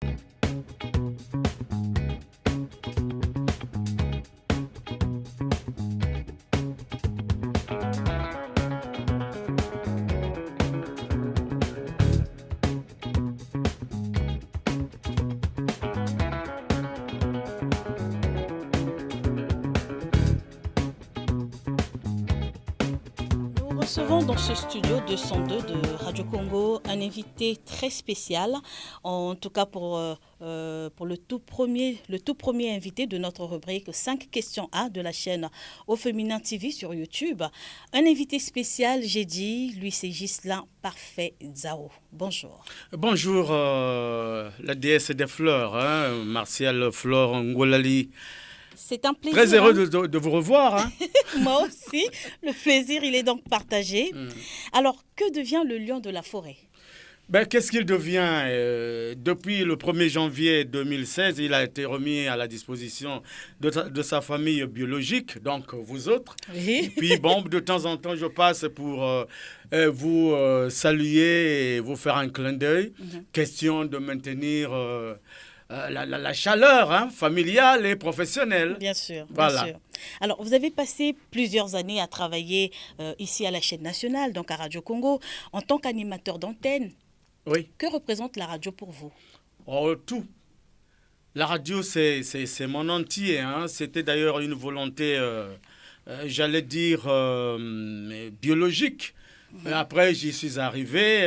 Nous recevons dans ce studio 202 de Radio Congo un invité très spécial, en tout cas pour le tout premier invité de notre rubrique 5 questions A de la chaîne Au Féminin TV sur YouTube. Un invité spécial, j'ai dit, lui c'est Ghislain Parfait Zao. Bonjour. Bonjour, la déesse des fleurs, Martial Flore Ngolali. C'est un plaisir. Très heureux de vous revoir. Hein. Moi aussi. Le plaisir, il est donc partagé. Alors, que devient le lion de la forêt? Qu'est-ce qu'il devient depuis le 1er janvier 2016, il a été remis à la disposition de sa famille biologique, donc vous autres. Oui. Et puis, de temps en temps, je passe pour vous saluer et vous faire un clin d'œil. Question de maintenir... la chaleur familiale et professionnelle. Bien sûr, voilà. Bien sûr. Alors, vous avez passé plusieurs années à travailler ici à la chaîne nationale, donc à Radio Congo, en tant qu'animateur d'antenne. Oui. Que représente la radio pour vous? Tout. La radio, c'est mon entier. C'était d'ailleurs une volonté, j'allais dire, biologique. Après, j'y suis arrivé,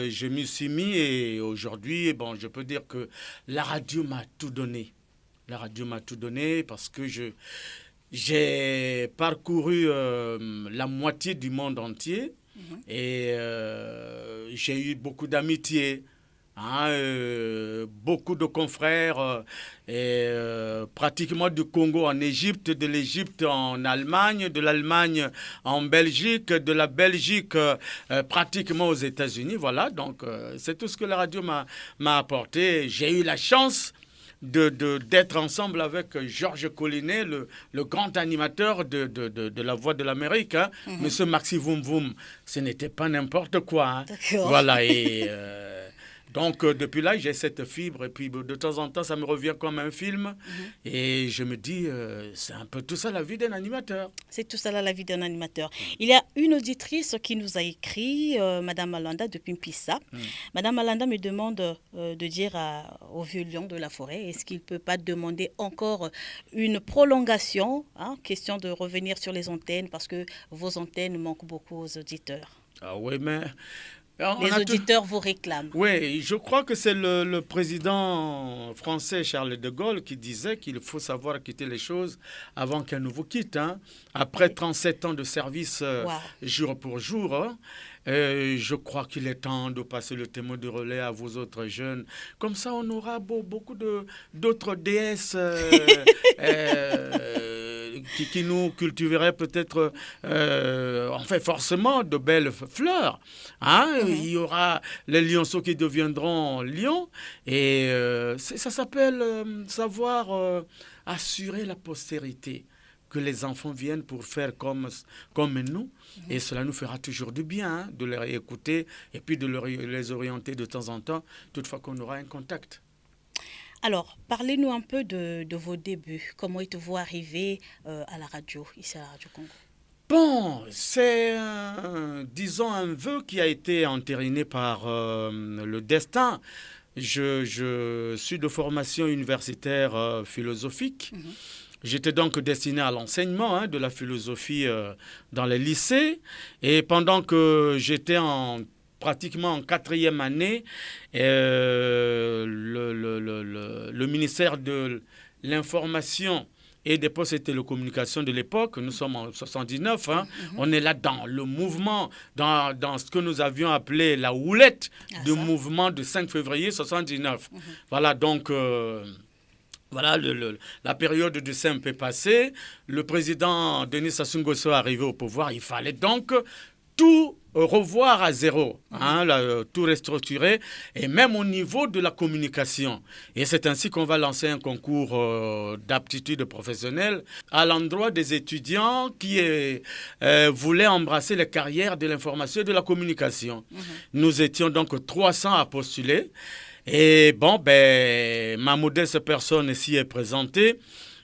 je m'y suis mis et aujourd'hui, je peux dire que la radio m'a tout donné. La radio m'a tout donné parce que j'ai parcouru la moitié du monde entier et j'ai eu beaucoup d'amitié. Beaucoup de confrères pratiquement du Congo en Égypte, de l'Égypte en Allemagne, de l'Allemagne en Belgique, de la Belgique pratiquement aux États-Unis. Voilà, donc c'est tout ce que la radio m'a apporté. J'ai eu la chance d'être ensemble avec Georges Collinet, le grand animateur de La Voix de l'Amérique. Monsieur Maxi Voum Voum, ce n'était pas n'importe quoi. Voilà, et... Donc, depuis là, j'ai cette fibre et puis de temps en temps, ça me revient comme un film et je me dis, c'est un peu tout ça la vie d'un animateur. C'est tout ça la vie d'un animateur. Il y a une auditrice qui nous a écrit, Madame Alanda de Pimpissa. Madame Alanda me demande de dire au vieux lion de la forêt, est-ce qu'il ne peut pas demander encore une prolongation, question de revenir sur les antennes parce que vos antennes manquent beaucoup aux auditeurs. Ah oui, mais... Les auditeurs vous réclament. Oui, je crois que c'est le président français Charles de Gaulle qui disait qu'il faut savoir quitter les choses avant qu'un nouveau quitte. Après 37 ans de service jour pour jour, je crois qu'il est temps de passer le témoin de relais à vos autres jeunes. Comme ça, on aura beaucoup d'autres déesses qui nous cultiveraient peut-être, forcément, de belles fleurs. Il y aura les lionceaux qui deviendront lions. Et ça s'appelle savoir assurer la postérité. Que les enfants viennent pour faire comme nous. Et cela nous fera toujours du bien de les écouter et puis de les orienter de temps en temps, toutefois qu'on aura un contact. Alors, parlez-nous un peu de vos débuts. Comment êtes-vous arrivé à la radio, ici à la Radio Congo? C'est, disons, un vœu qui a été entériné par le destin. Je suis de formation universitaire philosophique. J'étais donc destiné à l'enseignement de la philosophie dans les lycées. Et pendant que j'étais pratiquement en 4e année, le ministère de l'Information et des Postes et Télécommunications de l'époque, nous sommes en 79, on est là dans le mouvement, dans ce que nous avions appelé la houlette du mouvement de 5 février 79. Voilà, donc... Voilà, la période de CMP passée, le président Denis Sassou Nguesso est arrivé au pouvoir, il fallait donc tout revoir à zéro, tout restructurer, et même au niveau de la communication. Et c'est ainsi qu'on va lancer un concours d'aptitude professionnelle à l'endroit des étudiants qui voulaient embrasser les carrières de l'information et de la communication. Nous étions donc 300 à postuler. Et bon, ben, ma modeste personne s'y est présentée.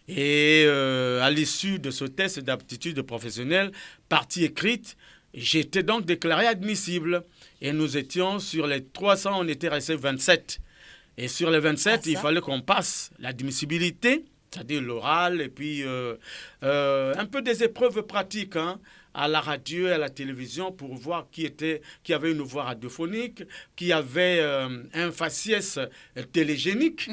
Et à l'issue de ce test d'aptitude professionnelle, partie écrite, j'étais donc déclaré admissible. Et nous étions sur les 300, on était resté 27. Et sur les 27, il fallait qu'on passe l'admissibilité, c'est-à-dire l'oral, et puis un peu des épreuves pratiques, hein, à la radio et à la télévision pour voir qui avait une voix radiophonique, qui avait un faciès télégénique.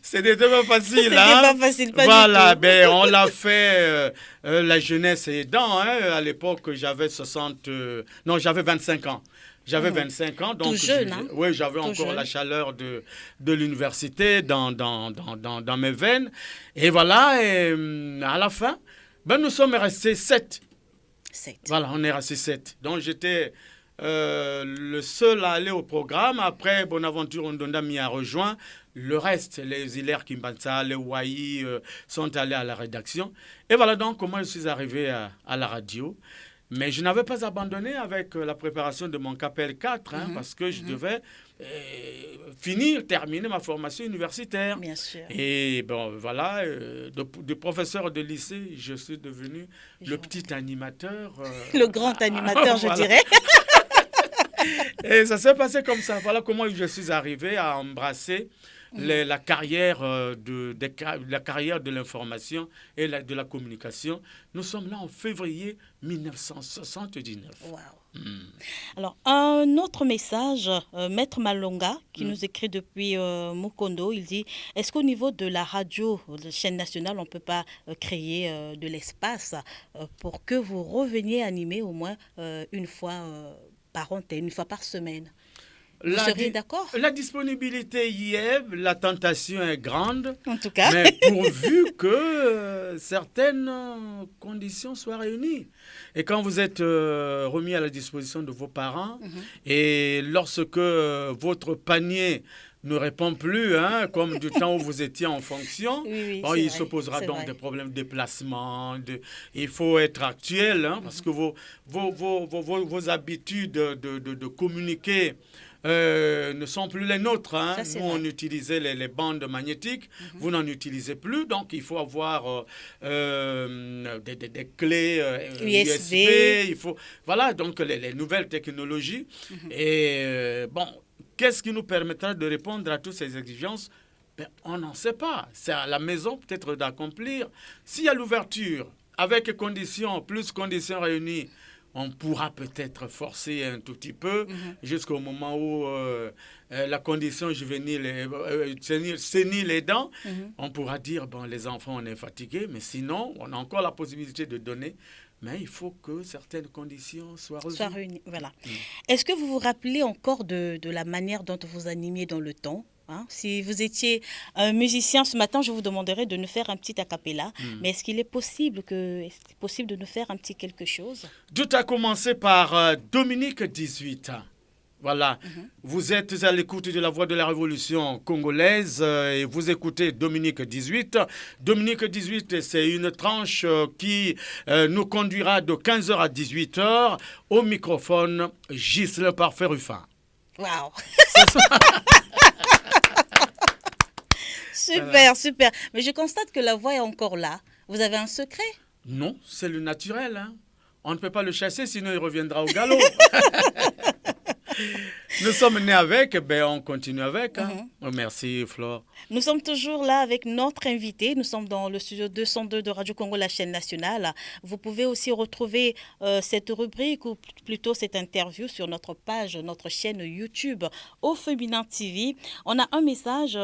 C'était pas facile. C'était pas facile, pas voilà, du tout. Ben, on l'a fait, la jeunesse aidant. Hein, à l'époque, j'avais 25 ans. J'avais 25 ans, donc tout jeune, hein? Oui, j'avais Tout encore jeune. la chaleur de l'université dans mes veines. Et voilà, et, à la fin, ben, nous sommes restés 7. 7. Voilà, on est restés 7. Donc j'étais le seul à aller au programme. Après, Bonaventure Ondonda m'y a rejoint. Le reste, les Hilaire Kimbanza, les Wahi sont allés à la rédaction. Et voilà donc comment je suis arrivé à la radio. Mais je n'avais pas abandonné avec la préparation de mon CAPEL 4, hein, parce que je devais terminer ma formation universitaire. Bien sûr. Et bon, voilà, de professeur de lycée, je suis devenu le petit animateur. Le grand animateur, je dirais. Et ça s'est passé comme ça. Voilà comment je suis arrivé à embrasser la carrière de l'information et de la communication. Nous sommes là en février 1979. Wow. Alors, un autre message, Maître Malonga, qui nous écrit depuis Mukondo, il dit, est-ce qu'au niveau de la radio, de la chaîne nationale, on ne peut pas créer de l'espace pour que vous reveniez animer au moins une fois par antenne, une fois par semaine? Vous seriez d'accord? La disponibilité y est, la tentation est grande. En tout cas. Mais pourvu que certaines conditions soient réunies. Et quand vous êtes remis à la disposition de vos parents, et lorsque votre panier ne répond plus, hein, comme du temps où vous étiez en fonction, bon, il se posera donc des problèmes de déplacement. Il faut être actuel, hein, parce que vos habitudes de communiquer ne sont plus les nôtres. Hein. Nous, on utilisait les bandes magnétiques. Vous n'en utilisez plus. Donc, il faut avoir des clés USB. Il faut, voilà, donc les nouvelles technologies. Et bon, qu'est-ce qui nous permettra de répondre à toutes ces exigences? Ben, on n'en sait pas. C'est à la maison peut-être d'accomplir. S'il y a l'ouverture, avec conditions, plus conditions réunies, on pourra peut-être forcer un tout petit peu jusqu'au moment où la condition juvénile sénile aidant, on pourra dire, bon, les enfants, on est fatigués, mais sinon, on a encore la possibilité de donner. Mais il faut que certaines conditions soient réunies. Voilà. Est-ce que vous vous rappelez encore de la manière dont vous animiez dans le temps? Hein? Si vous étiez un musicien ce matin, je vous demanderais de nous faire un petit a cappella. Mais est-ce qu'il est possible de nous faire un petit quelque chose? Tout a commencé par Dominique 18. Voilà, vous êtes à l'écoute de la voix de la révolution congolaise et vous écoutez Dominique 18. Dominique 18, c'est une tranche qui nous conduira de 15h à 18h au microphone Ghislain Parfait Ruffin. Waouh. Super, super. Mais je constate que la voix est encore là. Vous avez un secret? Non, c'est le naturel. Hein. On ne peut pas le chasser, sinon il reviendra au galop. Nous sommes nés avec, ben on continue avec. Hein. Merci Flore. Nous sommes toujours là avec notre invité. Nous sommes dans le studio 202 de Radio Congo, la chaîne nationale. Vous pouvez aussi retrouver cette rubrique ou plutôt cette interview sur notre page, notre chaîne YouTube Au Féminin TV. On a un message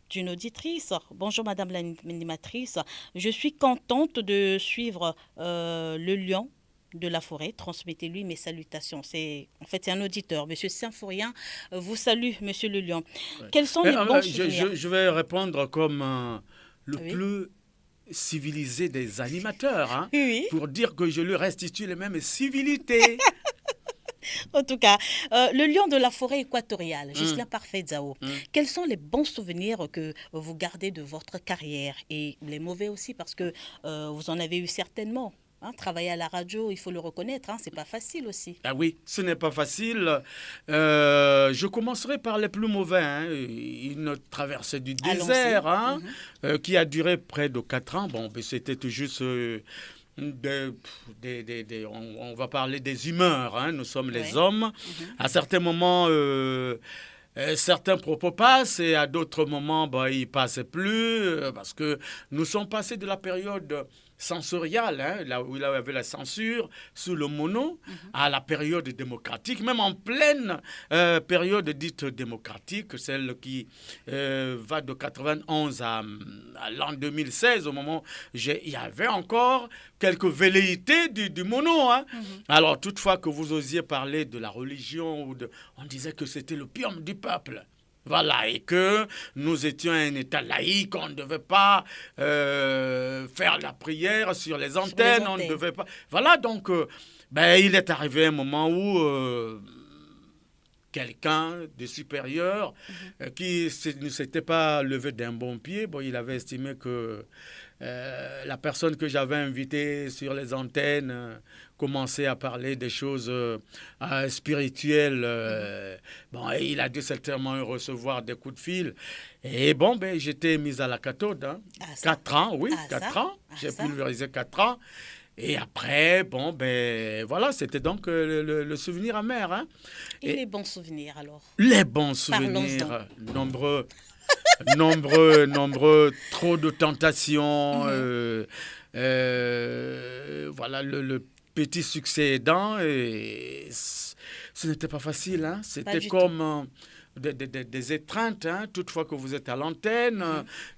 d'une auditrice. Bonjour Madame l'animatrice. Je suis contente de suivre le lion de la forêt. Transmettez-lui mes salutations. C'est un auditeur. Monsieur Saint-Fourien vous salue, Monsieur le Lion. Ouais. Quels sont les bons souvenirs? Je vais répondre comme le plus civilisé des animateurs, hein, pour dire que je lui restitue les mêmes civilités. En tout cas, le lion de la forêt équatoriale, Ghislain Parfait Zao, quels sont les bons souvenirs que vous gardez de votre carrière et les mauvais aussi parce que vous en avez eu certainement? Hein, travailler à la radio, il faut le reconnaître, hein, c'est pas facile aussi. Ah oui, ce n'est pas facile. Je commencerai par les plus mauvais. Hein. Une traversée du désert hein, qui a duré près de 4 ans. Bon, ben, c'était tout juste... on va parler des humeurs. Hein. Nous sommes les hommes. À certains moments... certains propos passent et à d'autres moments, bah, ils ne passent plus parce que nous sommes passés de la période sensoriale, hein, là où il y avait la censure sous le mono, à la période démocratique, même en pleine période dite démocratique, celle qui va de 91 à l'an 2016, au moment où il y avait encore quelques velléités du mono. Hein. Alors, toutefois que vous osiez parler de la religion, on disait que c'était l'opium du peuple. Voilà, et que nous étions un État laïque, on ne devait pas faire la prière sur les antennes, on ne devait pas... Voilà, donc, il est arrivé un moment où quelqu'un de supérieur qui ne s'était pas levé d'un bon pied, bon, il avait estimé que la personne que j'avais invitée sur les antennes commençait à parler des choses spirituelles. Bon, et il a dû certainement recevoir des coups de fil. Et bon, ben, j'étais mis à la cathode. Hein. 4 ans, oui, 4 ans. J'ai pulvérisé 4 ans. Et après, bon, ben, voilà, c'était donc le souvenir amer. Hein. Et les bons souvenirs, alors? Les bons souvenirs, nombreux, trop de tentations, voilà, le petit succès aidant, et ce n'était pas facile, hein. C'était comme des étreintes, hein, toutefois que vous êtes à l'antenne,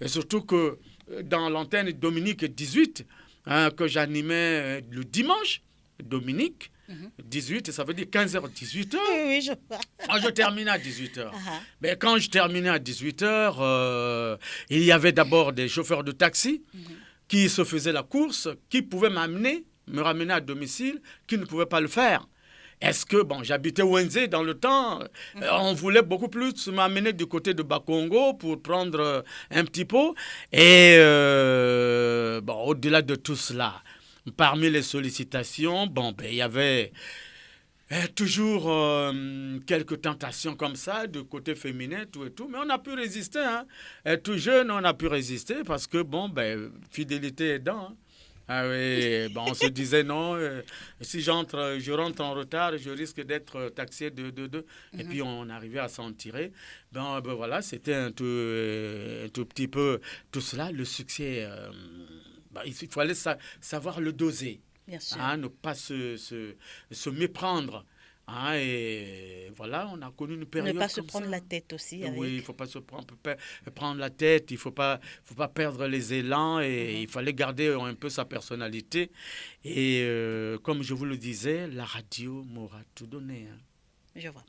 et surtout que dans l'antenne Dominique 18, hein, que j'animais le dimanche, Dominique, 18, ça veut dire 15h, 18h. Oui, je vois. Moi, je terminais à 18h. Mais quand je terminais à 18h, il y avait d'abord des chauffeurs de taxi qui se faisaient la course, qui pouvaient me ramener à domicile, qui ne pouvaient pas le faire. Est-ce que, bon, j'habitais Wenze dans le temps, on voulait beaucoup plus m'amener du côté de Bakongo pour prendre un petit pot. Et, bon, au-delà de tout cela, parmi les sollicitations, bon, ben, il y avait toujours quelques tentations comme ça, de côté féminin, tout et tout. Mais on a pu résister, hein. Tout jeune, on a pu résister parce que, bon, ben, fidélité aidant, hein. Ah oui, bon, on se disait non, si je rentre en retard, je risque d'être taxé de. Et puis on arrivait à s'en tirer. Ben voilà, c'était un tout petit peu tout cela. Le succès, il fallait savoir le doser. Bien sûr. Hein, ne pas se méprendre. Hein, et voilà, on a connu une période ne pas se comme prendre ça. la tête aussi. Oui, avec... il ne faut pas se prendre la tête, il ne faut pas perdre les élans, et il fallait garder un peu sa personnalité. Et comme je vous le disais, la radio m'aura tout donné. Hein. Je vois.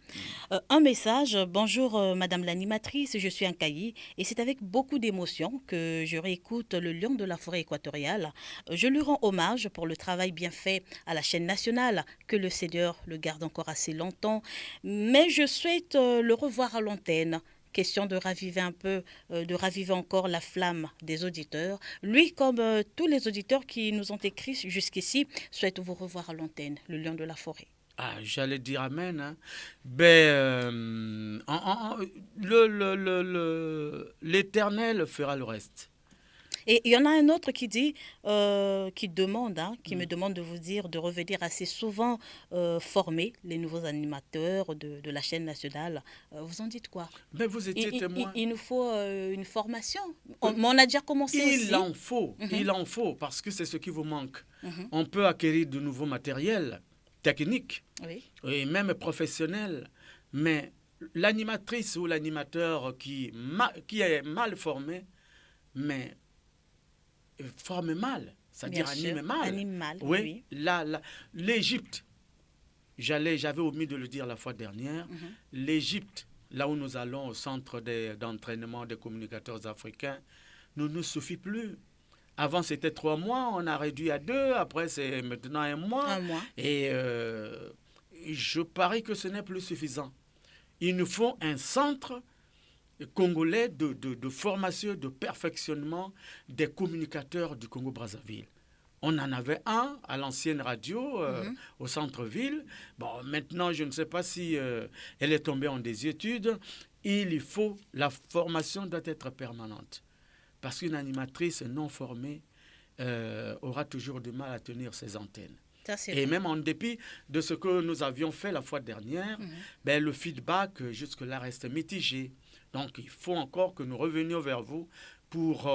Un message. Bonjour, Madame l'animatrice, je suis un caillis et c'est avec beaucoup d'émotion que je réécoute le lion de la forêt équatoriale. Je lui rends hommage pour le travail bien fait à la chaîne nationale, que le Seigneur le garde encore assez longtemps. Mais je souhaite le revoir à l'antenne. Question de raviver un peu, de raviver encore la flamme des auditeurs. Lui, comme tous les auditeurs qui nous ont écrit jusqu'ici, souhaite vous revoir à l'antenne, le lion de la forêt. Ah, j'allais dire amen. Hein. L'Éternel fera le reste. Et il y en a un autre qui dit, qui demande, qui me demande de vous dire de revenir assez souvent former les nouveaux animateurs de la chaîne nationale. Vous en dites quoi? Mais vous étiez témoin. Il nous faut une formation. On a déjà commencé aussi. Il en faut, parce que c'est ce qui vous manque. On peut acquérir de nouveaux matériels techniques et même professionnels, mais l'animatrice ou l'animateur qui est mal formé, mais forme mal, c'est-à-dire anime mal. Oui. L'Égypte, j'avais omis de le dire la fois dernière, l'Égypte, là où nous allons au centre d'entraînement des communicateurs africains, ne nous suffit plus. Avant, c'était 3 mois, on a réduit à 2, après, c'est maintenant 1 mois. 1 mois. Et je parie que ce n'est plus suffisant. Il nous faut un centre congolais de formation, de perfectionnement des communicateurs du Congo-Brazzaville. On en avait un à l'ancienne radio, au centre-ville. Bon, maintenant, je ne sais pas si elle est tombée en désuétude. La formation doit être permanente. Parce qu'une animatrice non formée aura toujours du mal à tenir ses antennes. Et même en dépit de ce que nous avions fait la fois dernière, le feedback jusque-là reste mitigé. Donc, il faut encore que nous revenions vers vous pour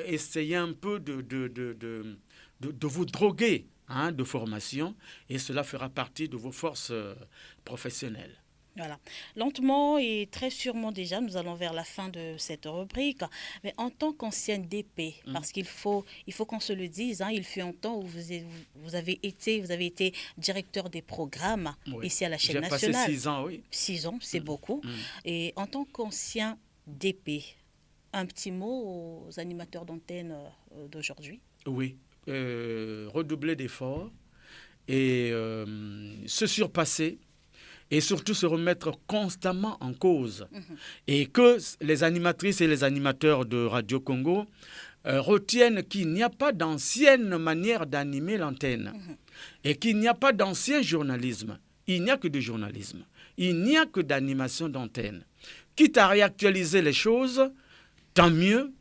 essayer un peu de vous droguer de formation, et cela fera partie de vos forces professionnelles. Voilà. Lentement et très sûrement déjà, nous allons vers la fin de cette rubrique. Mais en tant qu'ancien DP, parce qu'il faut qu'on se le dise, il fut un temps où vous avez été directeur des programmes ici à la chaîne nationale. J'ai passé 6 ans, oui. 6 ans, c'est beaucoup. Et en tant qu'ancien DP, un petit mot aux animateurs d'antenne d'aujourd'hui? Oui, redoubler d'efforts et se surpasser. Et surtout se remettre constamment en cause. Et que les animatrices et les animateurs de Radio Congo retiennent qu'il n'y a pas d'ancienne manière d'animer l'antenne. Et qu'il n'y a pas d'ancien journalisme. Il n'y a que du journalisme. Il n'y a que d'animation d'antenne. Quitte à réactualiser les choses, tant mieux.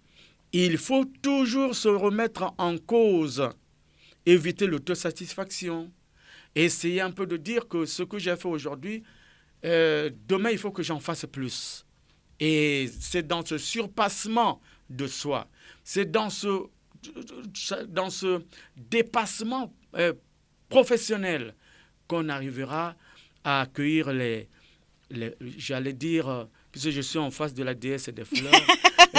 Il faut toujours se remettre en cause. Éviter l'autosatisfaction. Essayer un peu de dire que ce que j'ai fait aujourd'hui, demain, il faut que j'en fasse plus. Et c'est dans ce surpassement de soi, c'est dans ce dépassement professionnel qu'on arrivera à accueillir j'allais dire, puisque je suis en face de la déesse des fleurs,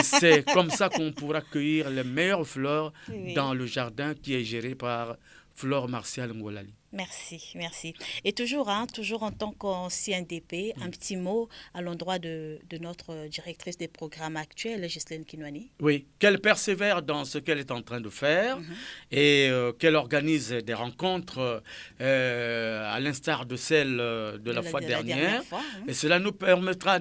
c'est comme ça qu'on pourra cueillir les meilleures fleurs dans le jardin qui est géré par Flore Martial Ngolali. Merci. Et toujours en tant qu'ancien DP, un petit mot à l'endroit de notre directrice des programmes actuels, Ghislaine Kinwani. Oui, qu'elle persévère dans ce qu'elle est en train de faire et qu'elle organise des rencontres à l'instar de celle de la fois dernière. Et cela nous permettra,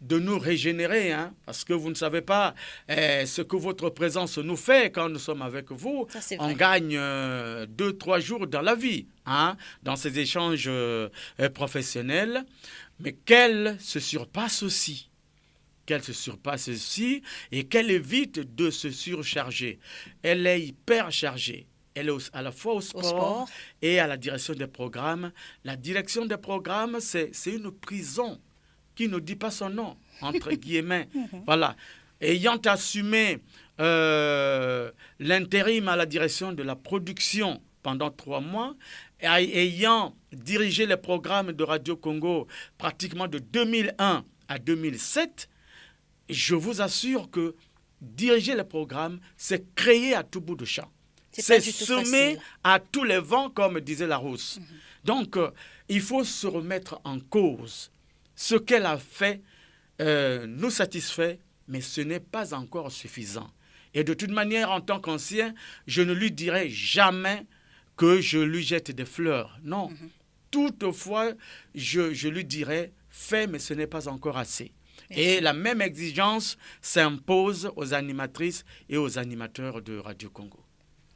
de nous régénérer, parce que vous ne savez pas ce que votre présence nous fait quand nous sommes avec vous. Ça, on gagne 2-3 jours dans la vie, dans ces échanges professionnels, mais qu'elle se surpasse aussi. Et qu'elle évite de se surcharger. Elle est hyper chargée. Elle est à la fois au sport et à la direction des programmes. La direction des programmes, c'est une prison qui ne dit pas son nom, entre guillemets. Voilà. Ayant assumé l'intérim à la direction de la production pendant 3 mois, ayant dirigé les programmes de Radio Congo pratiquement de 2001 à 2007, je vous assure que diriger les programmes, c'est créer à tout bout de champ. C'est semer à tous les vents, comme disait Larousse. Donc, il faut se remettre en cause. Ce qu'elle a fait nous satisfait, mais ce n'est pas encore suffisant. Et de toute manière, en tant qu'ancien, je ne lui dirai jamais que je lui jette des fleurs. Non. Toutefois, je lui dirai, fais, mais ce n'est pas encore assez. Merci. Et la même exigence s'impose aux animatrices et aux animateurs de Radio Congo.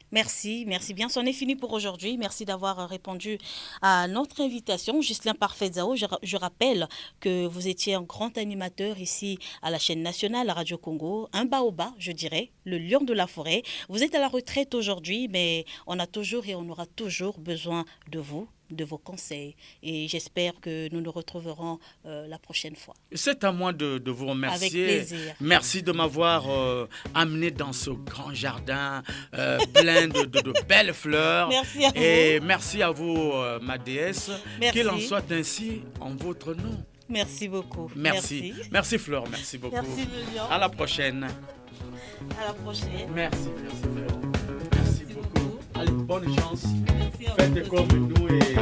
Merci bien. C'en est fini pour aujourd'hui. Merci d'avoir répondu à notre invitation. Ghislain Parfait-Zao, je rappelle que vous étiez un grand animateur ici à la chaîne nationale, à Radio Congo, un baobab, je dirais, le lion de la forêt. Vous êtes à la retraite aujourd'hui, mais on a toujours et on aura toujours besoin de vous, de vos conseils. Et j'espère que nous nous retrouverons la prochaine fois. C'est à moi de vous remercier. Avec plaisir. Merci de m'avoir amené dans ce grand jardin plein de belles fleurs. Merci à vous. Et merci à vous, ma déesse. Merci. Qu'il en soit ainsi en votre nom. Merci beaucoup. Merci Flore, merci beaucoup. Merci Lilian. À la prochaine. À la prochaine. Merci Flore. Merci beaucoup. Allez, bonne chance. Merci à vous. Faites comme nous et...